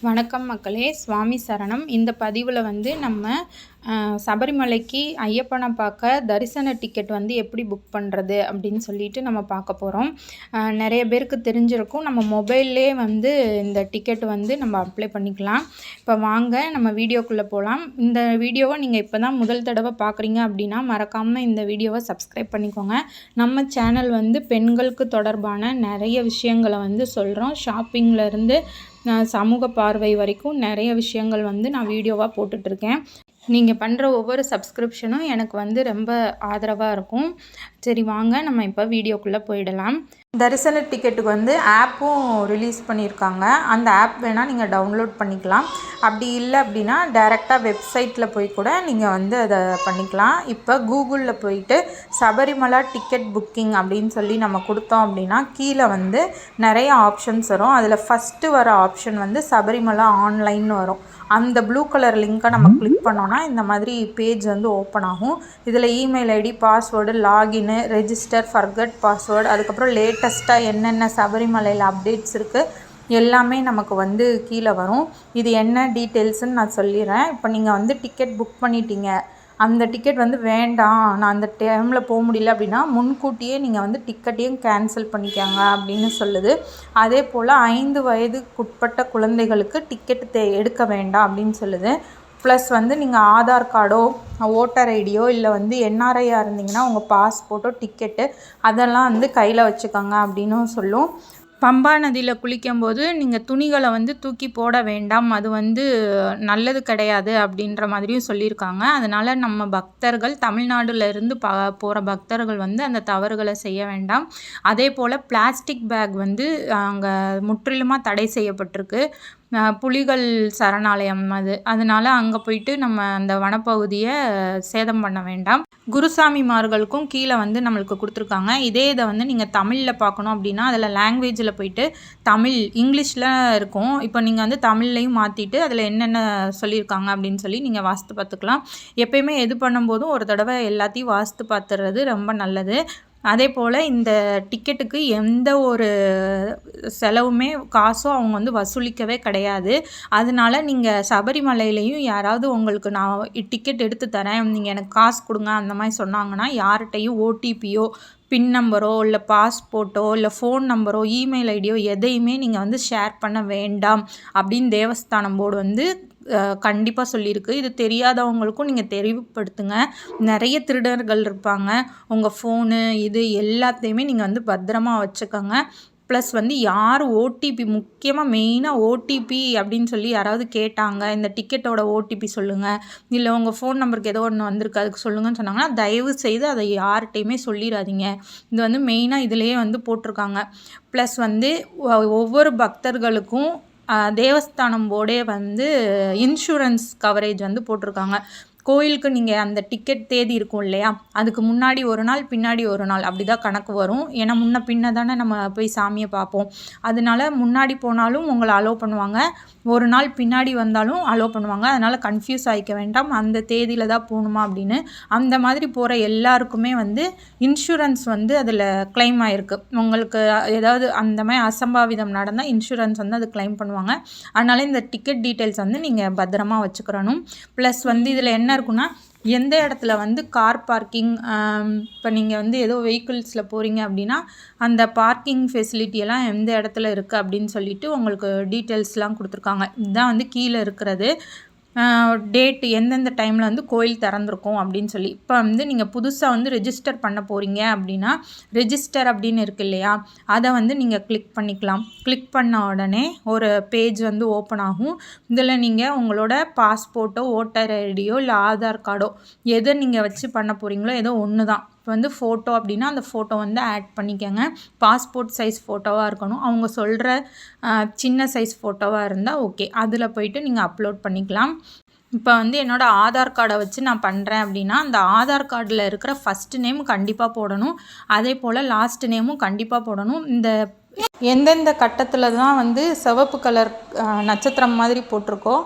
வணக்கம் மக்களே, சுவாமி சரணம். இந்த பதிவில் நம்ம சபரிமலைக்கு ஐயப்பனை பார்க்க தரிசன டிக்கெட் எப்படி புக் பண்ணுறது அப்படின்னு சொல்லிட்டு நம்ம பார்க்க போகிறோம். நிறைய பேருக்கு தெரிஞ்சிருக்கும், நம்ம மொபைல்லே இந்த டிக்கெட் நம்ம அப்ளை பண்ணிக்கலாம். இப்போ வாங்க நம்ம வீடியோக்குள்ளே போகலாம். இந்த வீடியோவை நீங்கள் இப்போ தான் முதல் தடவை பார்க்குறீங்க அப்படின்னா மறக்காமல் இந்த வீடியோவை சப்ஸ்கிரைப் பண்ணிக்கோங்க. நம்ம சேனல் பெண்களுக்கு தொடர்பான நிறைய விஷயங்களை சொல்கிறோம். ஷாப்பிங்லேருந்து சமூக பார்வை வரைக்கும் நிறைய விஷயங்கள் நான் வீடியோவாக போட்டுட்ருக்கேன். நீங்கள் பண்ணுற ஒவ்வொரு சப்ஸ்கிரிப்ஷனும் எனக்கு ரொம்ப ஆதரவாக இருக்கும். சரி வாங்க நம்ம இப்போ வீடியோக்குள்ளே போயிடலாம். தரிசன டிக்கெட்டுக்கு ஆப்பும் ரிலீஸ் பண்ணியிருக்காங்க. அந்த ஆப் வேணால் நீங்கள் டவுன்லோட் பண்ணிக்கலாம். அப்படி இல்லை அப்படின்னா டைரெக்டாக வெப்சைட்டில் போய் கூட நீங்கள் அதை பண்ணிக்கலாம். இப்போ கூகுளில் போயிட்டு சபரிமலை டிக்கெட் புக்கிங் அப்படின்னு சொல்லி நம்ம கொடுத்தோம் அப்படின்னா கீழே நிறைய ஆப்ஷன்ஸ் வரும். அதில் ஃபஸ்ட்டு வர ஆப்ஷன் சபரிமலை ஆன்லைன்னு வரும். அந்த ப்ளூ கலர் லிங்க்கை நம்ம கிளிக் பண்ணோன்னா இந்த மாதிரி பேஜ் ஓப்பன் ஆகும். இதில் இமெயில் ஐடி, பாஸ்வேர்டு, லாகின்னு, ரெஜிஸ்டர், ஃபர்கட் பாஸ்வேர்டு, அதுக்கப்புறம் லேட்டஸ்ட்டாக என்னென்ன சபரிமலையில் அப்டேட்ஸ் இருக்குது எல்லாமே நமக்கு கீழே வரும். இது என்ன டீட்டெயில்ஸுன்னு நான் சொல்லிடுறேன். இப்போ நீங்கள் டிக்கெட் புக் பண்ணிட்டீங்க, அந்த டிக்கெட் வேண்டாம், நான் அந்த டைமில் போக முடியல அப்படின்னா முன்கூட்டியே நீங்கள் டிக்கெட்டையும் கேன்சல் பண்ணிக்கோங்க அப்படின்னு சொல்லுது. அதே போல் 5 வயதுக்குட்பட்ட குழந்தைகளுக்கு டிக்கெட் எடுக்க வேண்டாம் அப்படின்னு சொல்லுது. ப்ளஸ் நீங்கள் ஆதார் கார்டோ, ஓட்டர் ஐடியோ, இல்லை என்ஆர்ஐயாக இருந்தீங்கன்னா உங்கள் பாஸ்போர்ட்டோ, டிக்கெட்டு அதெல்லாம் கையில் வச்சுக்கோங்க அப்படின்னு சொல்லும். பம்பா நதியில் குளிக்கும்போது நீங்கள் துணிகளை தூக்கி போட வேண்டாம், அது நல்லது கிடையாது அப்படின்ற மாதிரியும் சொல்லியிருக்காங்க. அதனால் நம்ம பக்தர்கள், தமிழ்நாடுலேருந்து போகிற பக்தர்கள் அந்த தவறுகளை செய்ய வேண்டாம். அதே போல் பிளாஸ்டிக் பேக் அங்கே முற்றிலுமாக தடை செய்யப்பட்டிருக்கு. புலிகள் சரணாலயம் அதனால் அங்கே போயிட்டு நம்ம அந்த வனப்பகுதியை சேதம் பண்ண வேண்டாம். குருசாமிமார்களுக்கும் கீழே நம்மளுக்கு கொடுத்துருக்காங்க. இதே இதை நீங்கள் தமிழில் பார்க்கணும் அப்படின்னா அதில் லாங்குவேஜில் போயிட்டு தமிழ், இங்கிலீஷில் இருக்கும். இப்போ நீங்கள் தமிழ்லையும் மாற்றிட்டு அதில் என்னென்ன சொல்லியிருக்காங்க அப்படின்னு சொல்லி நீங்கள் வாசித்து பார்த்துக்கலாம். எப்பயுமே எது பண்ணும்போதும் ஒரு தடவை எல்லாத்தையும் வாசித்து பார்த்துறது ரொம்ப நல்லது. அதே போல் இந்த டிக்கெட்டுக்கு எந்த ஒரு செலவுமே, காசோ அவங்க வசூலிக்கவே கிடையாது. அதனால நீங்கள் சபரிமலையிலையும் யாராவது உங்களுக்கு நான் டிக்கெட் எடுத்து தரேன், நீங்கள் எனக்கு காசு கொடுங்க அந்த மாதிரி சொன்னாங்கன்னா யார்கிட்டையும் ஓடிபியோ, பின் நம்பரோ, இல்லை பாஸ்போர்ட்டோ, இல்லை ஃபோன் நம்பரோ, இமெயில் ஐடியோ எதையுமே நீங்கள் ஷேர் பண்ண வேண்டாம் அப்படின்னு தேவஸ்தானம் போர்டு கண்டிப்பாக சொல்லியிருக்கு. இது தெரியாதவங்களுக்கும் நீங்கள் தெளிவுபடுத்துங்க. நிறைய திருடர்கள் இருப்பாங்க. உங்கள் ஃபோனு இது எல்லாத்தையுமே நீங்கள் பத்திரமா வச்சுக்கோங்க. ப்ளஸ் யார் ஓடிபி, முக்கியமாக மெயினாக ஓடிபி அப்படின்னு சொல்லி யாராவது கேட்டாங்க, இந்த டிக்கெட்டோட ஓடிபி சொல்லுங்கள், இல்லை உங்கள் ஃபோன் நம்பருக்கு ஏதோ ஒன்று வந்திருக்கு அதுக்கு சொல்லுங்கன்னு சொன்னாங்கன்னா தயவு செய்து அதை யார்கிட்டையுமே சொல்லிடாதீங்க. இது மெயினாக இதிலேயே போட்டிருக்காங்க. ப்ளஸ் ஒவ்வொரு பக்தர்களுக்கும் தேவஸ்தானம் போர்டே இன்சூரன்ஸ் கவரேஜ் போட்டிருக்காங்க. கோயிலுக்கு நீங்கள் அந்த டிக்கெட் தேதி இருக்கும் இல்லையா, அதுக்கு முன்னாடி ஒரு நாள் பின்னாடி ஒரு நாள் அப்படி தான் கணக்கு வரும். ஏன்னா முன்ன பின்ன தானே நம்ம போய் சாமியை பார்ப்போம். அதனால முன்னாடி போனாலும் உங்களை அலோவ் பண்ணுவாங்க, ஒரு நாள் பின்னாடி வந்தாலும் அலோவ் பண்ணுவாங்க. அதனால் கன்ஃபியூஸ் ஆகிக்க வேண்டாம், அந்த தேதியில் தான் போகணுமா அப்படின்னு. அந்த மாதிரி போகிற எல்லாருக்குமே இன்சூரன்ஸ் அதில் கிளைம் ஆகிருக்கு. உங்களுக்கு ஏதாவது அந்த மாதிரி அசம்பாவிதம் நடந்தால் இன்சூரன்ஸ் அது கிளைம் பண்ணுவாங்க. அதனால் இந்த டிக்கெட் டீட்டெயில்ஸ் நீங்கள் பத்திரமா வச்சுக்கிறணும். ப்ளஸ் இதில் என்ன இருக்குன்னா, எந்த இடத்துல கார் பார்க்கிங், இப்போ நீங்கள் ஏதோ வெஹிக்கிள்ஸில் போகிறீங்க அப்படின்னா அந்த பார்க்கிங் ஃபெசிலிட்டியெல்லாம் எந்த இடத்துல இருக்குது அப்படின்னு சொல்லிட்டு உங்களுக்கு டீட்டெயில்ஸ்லாம் கொடுத்துருக்காங்க. இதுதான் கீழே இருக்கிறது. டேட்டு எந்தெந்த டைமில் கோயில் திறந்துருக்கும் அப்படின்னு சொல்லி. இப்போ நீங்கள் புதுசாக ரெஜிஸ்டர் பண்ண போகிறீங்க அப்படின்னா ரெஜிஸ்டர் அப்படின்னு இருக்கு இல்லையா, அதை நீங்கள் கிளிக் பண்ணிக்கலாம். கிளிக் பண்ண உடனே ஒரு பேஜ் ஓப்பன் ஆகும். இதில் நீங்கள் உங்களோட பாஸ்போர்ட்டோ, ஓட்டர் ஐடியோ, இல்லை ஆதார் கார்டோ எதை நீங்கள் வச்சு பண்ண போகிறீங்களோ ஏதோ ஒன்று தான். இப்போ ஃபோட்டோ அப்படின்னா அந்த ஃபோட்டோ ஆட் பண்ணிக்கோங்க. பாஸ்போர்ட் சைஸ் ஃபோட்டோவாக இருக்கணும். அவங்க சொல்கிற சின்ன சைஸ் ஃபோட்டோவாக இருந்தால் ஓகே, அதில் போயிட்டு நீங்கள் அப்லோட் பண்ணிக்கலாம். இப்போ என்னோடய ஆதார் கார்டை வச்சு நான் பண்ணுறேன் அப்படின்னா அந்த ஆதார் கார்டில் இருக்கிற ஃபஸ்ட்டு நேம் கண்டிப்பாக போடணும். அதே போல் லாஸ்ட் நேமும் கண்டிப்பாக போடணும். இந்த எந்தெந்த கட்டத்தில் தான் வந்து சிவப்பு கலர் நட்சத்திரம் மாதிரி போட்டிருக்கோ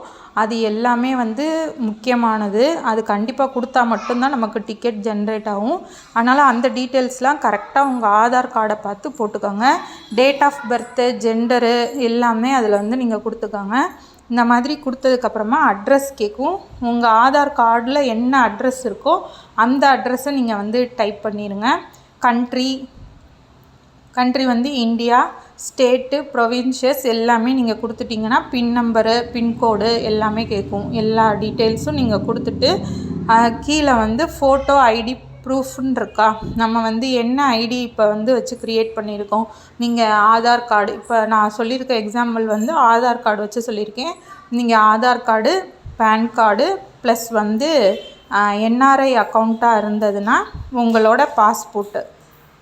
அது எல்லாமே வந்து முக்கியமானது. அது கண்டிப்பாக கொடுத்தா மட்டும்தான் நமக்கு டிக்கெட் ஜென்ரேட் ஆகும். அதனால் அந்த டீட்டெயில்ஸ்லாம் கரெக்டாக உங்கள் ஆதார் கார்டை பார்த்து போட்டுக்கோங்க. டேட் ஆஃப் பர்த்து, ஜெண்டரு எல்லாமே அதில் வந்து நீங்கள் கொடுத்துக்கோங்க. இந்த மாதிரி கொடுத்ததுக்கப்புறமா அட்ரஸ் கேட்கும். உங்கள் ஆதார் கார்டில் என்ன அட்ரஸ் இருக்கோ அந்த அட்ரஸை நீங்கள் வந்து டைப் பண்ணிடுங்க. கண்ட்ரி வந்து இந்தியா, ஸ்டேட்டு, ப்ரொவின்ஷியஸ் எல்லாமே நீங்கள் கொடுத்துட்டிங்கன்னா பின் நம்பரு, பின்கோடு எல்லாமே கேட்கும். எல்லா டீட்டெயில்ஸும் நீங்கள் கொடுத்துட்டு கீழே வந்து ஃபோட்டோ, ஐடி ப்ரூஃப்னு இருக்கா, நம்ம வந்து என்ன ஐடி இப்போ வந்து வச்சு க்ரியேட் பண்ணியிருக்கோம். நீங்கள் ஆதார் கார்டு, இப்போ நான் சொல்லியிருக்க எக்ஸாம்பிள் வந்து ஆதார் கார்டு வச்சு சொல்லியிருக்கேன். நீங்கள் Aadhaar card, PAN card plus வந்து என்ஆர்ஐ அக்கௌண்ட்டாக இருந்ததுன்னா உங்களோட பாஸ்போர்ட்டு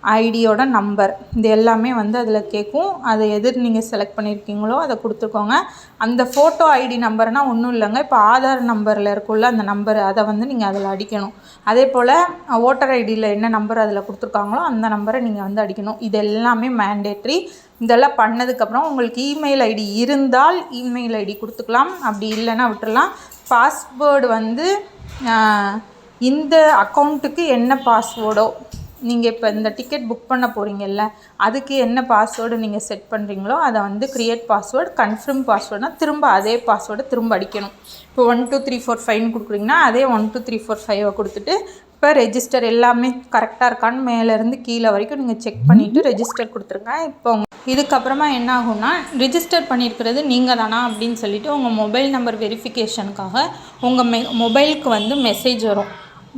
ஐடியோட நம்பர் இது எல்லாமே வந்து அதில் கேட்கும். அதை எது நீங்கள் செலக்ட் பண்ணியிருக்கீங்களோ அதை கொடுத்துக்கோங்க. அந்த ஃபோட்டோ ஐடி நம்பர்னால் ஒன்றும் இல்லைங்க, இப்போ ஆதார் நம்பரில் இருக்குள்ள அந்த நம்பரு அதை வந்து நீங்கள் அதில் அடிக்கணும். அதே போல் ஓட்டர் ஐடியில் என்ன நம்பர் அதில் கொடுத்துருக்காங்களோ அந்த நம்பரை நீங்கள் வந்து அடிக்கணும். இது எல்லாமே மேண்டேட்ரி. இதெல்லாம் பண்ணதுக்கப்புறம் உங்களுக்கு இமெயில் ஐடி இருந்தால் இமெயில் ஐடி கொடுத்துக்கலாம், அப்படி இல்லைன்னா விட்டுடலாம். பாஸ்வேர்டு வந்து இந்த அக்கௌண்ட்டுக்கு என்ன பாஸ்வேர்டோ, நீங்கள் இப்போ இந்த டிக்கெட் புக் பண்ண போகிறீங்கல்ல அதுக்கு என்ன பாஸ்வேர்டு நீங்கள் செட் பண்ணுறீங்களோ அதை வந்து க்ரியேட் பாஸ்வேர்டு, கன்ஃபார்ம் பாஸ்வேர்டுனா திரும்ப அதே பாஸ்வேர்டை திரும்ப அடிக்கணும். இப்போ 1 2 3 4 5 கொடுக்குறீங்கன்னா அதே 1 2 3 4 5 கொடுத்துட்டு இப்போ ரெஜிஸ்டர் எல்லாமே கரெக்டாக இருக்கான்னு மேலேருந்து கீழே வரைக்கும் நீங்கள் செக் பண்ணிவிட்டு ரெஜிஸ்டர் கொடுத்துருங்க. இப்போ இதுக்கப்புறமா என்ன ஆகும்னா, ரிஜிஸ்டர் பண்ணியிருக்கிறது நீங்கள் தானா அப்படின்னு சொல்லிவிட்டு உங்கள் மொபைல் நம்பர் வெரிஃபிகேஷனுக்காக உங்கள் மொபைலுக்கு வந்து மெசேஜ் வரும்,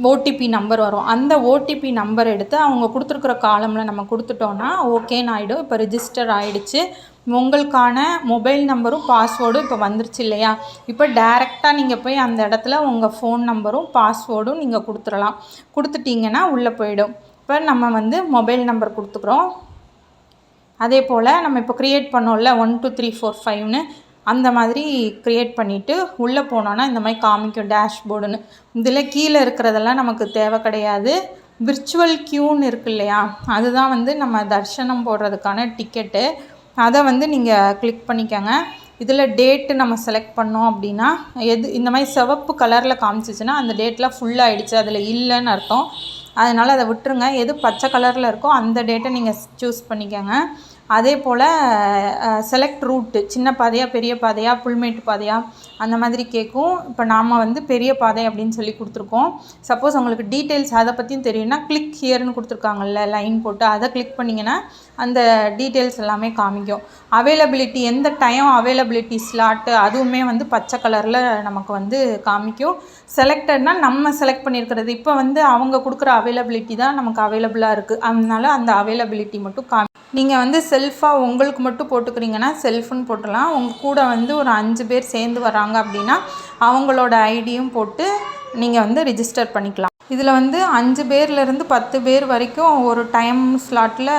ஓடிபி நம்பர் வரும். அந்த ஓடிபி நம்பர் எடுத்து அவங்க கொடுத்துருக்குற காலமில் நம்ம கொடுத்துட்டோன்னா ஓகேன்னு ஆகிடும். இப்போ ரிஜிஸ்டர் ஆகிடுச்சு. உங்களுக்கான மொபைல் நம்பரும் பாஸ்வேர்டும் இப்போ வந்துருச்சு இல்லையா. இப்போ டைரெக்டாக நீங்கள் போய் அந்த இடத்துல உங்கள் ஃபோன் நம்பரும் பாஸ்வேர்டும் நீங்கள் கொடுத்துடலாம். கொடுத்துட்டிங்கன்னா உள்ளே போயிடும். இப்போ நம்ம வந்து மொபைல் நம்பர் கொடுத்துக்குறோம். அதே போல் நம்ம இப்போ க்ரியேட் பண்ணோம்ல 1 2 3 4 5ன்னு அந்த மாதிரி க்ரியேட் பண்ணிவிட்டு உள்ளே போனோன்னா இந்த மாதிரி காமிக்கும் டேஷ்போர்டுன்னு. இதில் கீழே இருக்கிறதெல்லாம் நமக்கு தேவை கிடையாது. விர்ச்சுவல் க்யூன்னு இருக்கு இல்லையா, அதுதான் வந்து நம்ம தரிசனம் போடுறதுக்கான டிக்கெட்டு. அதை வந்து நீங்கள் கிளிக் பண்ணிக்கோங்க. இதில் டேட்டு நம்ம செலக்ட் பண்ணோம் அப்படின்னா இந்த மாதிரி சிவப்பு கலரில் காமிச்சிச்சுன்னா அந்த டேட்லாம் ஃபுல்லாகிடுச்சு, அதில் இல்லைன்னு அர்த்தம். அதனால் அதை விட்டுருங்க. எது பச்சை கலரில் இருக்கோ அந்த டேட்டை நீங்கள் சூஸ் பண்ணிக்கோங்க. அதே போல் செலக்ட் ரூட்டு, சின்ன பாதையா பெரிய பாதையா புல்மேட்டு பாதையா அந்த மாதிரி கேட்கும். இப்போ நாம் வந்து பெரிய பாதை அப்படின்னு சொல்லி கொடுத்துருக்கோம். சப்போஸ் உங்களுக்கு டீட்டெயில்ஸ் அதை பற்றியும் தெரியும்னா கிளிக் ஹியர்னு கொடுத்துருக்காங்கல்ல லைன் போட்டு, அதை கிளிக் பண்ணிங்கன்னா அந்த டீட்டெயில்ஸ் எல்லாமே காமிக்கும். அவைலபிலிட்டி, எந்த டைம் அவைலபிலிட்டி ஸ்லாட்டு அதுவுமே வந்து பச்சை கலரில் நமக்கு வந்து காமிக்கும். செலக்டட்னால் நம்ம செலக்ட் பண்ணியிருக்கிறது. இப்போ வந்து அவங்க கொடுக்குற அவைலபிலிட்டி தான் நமக்கு அவைலபிளாக இருக்குது, அதனால அந்த அவைலபிலிட்டி மட்டும் நீங்கள் வந்து செல்ஃபாக உங்களுக்கு மட்டும் போட்டுக்கிறீங்கன்னா செல்ஃப்னு போட்டுடலாம். உங்கள் கூட வந்து ஒரு 5 பேர் சேர்ந்து வராங்க அப்படின்னா அவங்களோட ஐடியும் போட்டு நீங்கள் வந்து ரிஜிஸ்டர் பண்ணிக்கலாம். இதில் வந்து 5 பேர்லேருந்து 10 பேர் வரைக்கும் ஒரு டைம் ஸ்லாட்டில்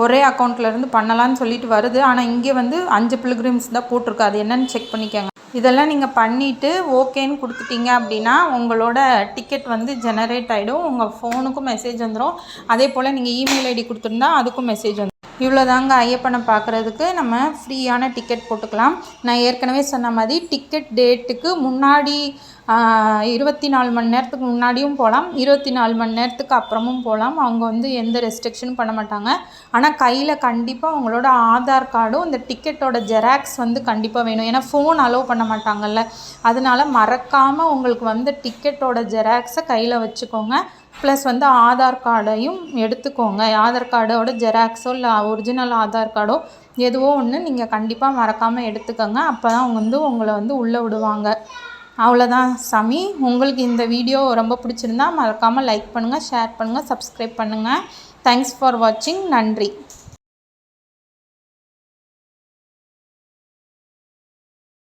ஒரே அக்கௌண்ட்லேருந்து பண்ணலான்னு சொல்லிட்டு வருது. ஆனால் இங்கே வந்து 5 பில்கிரிம்ஸ் தான் போட்டிருக்கு, அது என்னென்னு செக் பண்ணிக்கோங்க. இதெல்லாம் நீங்கள் பண்ணிவிட்டு ஓகேன்னு கொடுத்துட்டீங்க அப்படின்னா உங்களோட டிக்கெட் வந்து ஜெனரேட் ஆகிடும். உங்கள் ஃபோனுக்கும் மெசேஜ் வந்துடும். அதே போல் நீங்கள் இமெயில் ஐடி கொடுத்துருந்தா அதுக்கும் மெசேஜ் வந்துடும். இவ்வளோதாங்க ஐயப்பனை பார்க்குறதுக்கு நம்ம ஃப்ரீயான டிக்கெட் போட்டுக்கலாம். நான் ஏற்கனவே சொன்ன மாதிரி டிக்கெட் டேட்டுக்கு முன்னாடி 24 மணி நேரத்துக்கு முன்னாடியும் போகலாம், 24 மணி நேரத்துக்கு அப்புறமும் போகலாம். அவங்க வந்து எந்த ரெஸ்ட்ரிக்ஷனும் பண்ண மாட்டாங்க. ஆனால் கையில் கண்டிப்பாக உங்களோட ஆதார் கார்டும் இந்த டிக்கெட்டோட ஜெராக்ஸ் வந்து கண்டிப்பாக வேணும். ஏன்னா ஃபோன் அலோவ் பண்ண மாட்டாங்கல்ல, அதனால் மறக்காமல் உங்களுக்கு வந்து டிக்கெட்டோட ஜெராக்ஸை கையில் வச்சுக்கோங்க. ப்ளஸ் வந்து ஆதார் கார்டையும் எடுத்துக்கோங்க. ஆதார் கார்டோட ஜெராக்ஸோ இல்லை ஒரிஜினல் ஆதார் கார்டோ எதுவோ ஒன்று நீங்கள் கண்டிப்பாக மறக்காமல் எடுத்துக்கோங்க. அப்போ தான் அவங்க வந்து உங்களை வந்து உள்ளே விடுவாங்க. அவ்வளோதான் சாமி. உங்களுக்கு இந்த வீடியோ ரொம்ப பிடிச்சிருந்தா மறக்காமல் லைக் பண்ணுங்கள், ஷேர் பண்ணுங்கள், சப்ஸ்கிரைப் பண்ணுங்கள். தேங்க்ஸ் ஃபார் வாட்சிங். நன்றி.